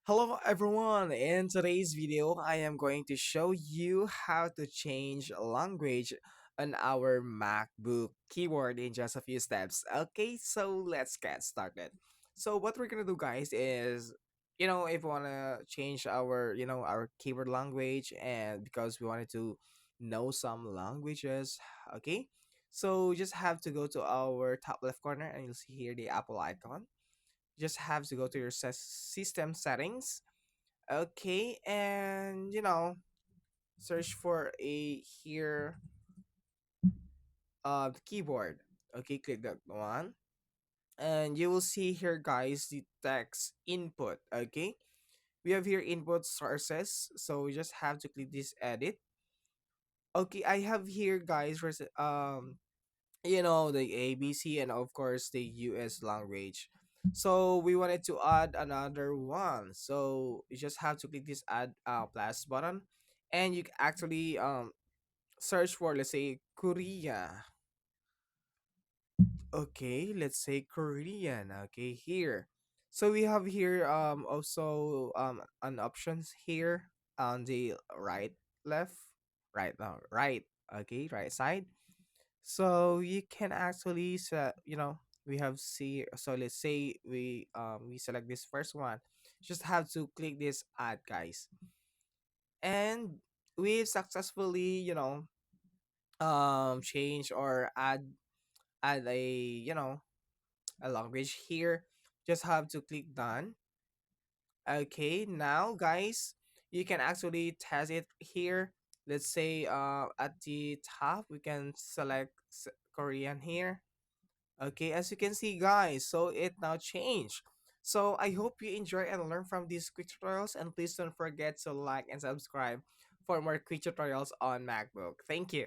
Hello everyone! In today's video, I am going to show you how to change language on our MacBook keyboard in just a few steps. Okay, so let's get started. So what we're gonna do guys is, if we wanna change our keyboard language and because we wanted to know some languages, okay? So just have to go to our top left corner and you'll see here the Apple icon. Just have to go to your system settings. Okay, and search for a here the keyboard. Okay, click that one. And you will see here guys the text input. Okay. We have here input sources. So we just have to click this edit. Okay, I have here guys the ABC and of course the US language. So we wanted to add another one. So you just have to click this add plus button and you actually search for, let's say, Korea. Okay, let's say Korean. Okay, here. So we have here also an options here on the left, right. Okay, right side. So you can actually set, we have see. So let's say we select this first one. Just have to click this add, guys, and we've successfully, change or add a language here. Just have to click done. Okay, now guys, you can actually test it here. Let's say at the top we can select Korean here. Okay, as you can see guys, so it now changed. So I hope you enjoy and learn from these quick tutorials, and please don't forget to like and subscribe for more quick tutorials on MacBook. Thank you.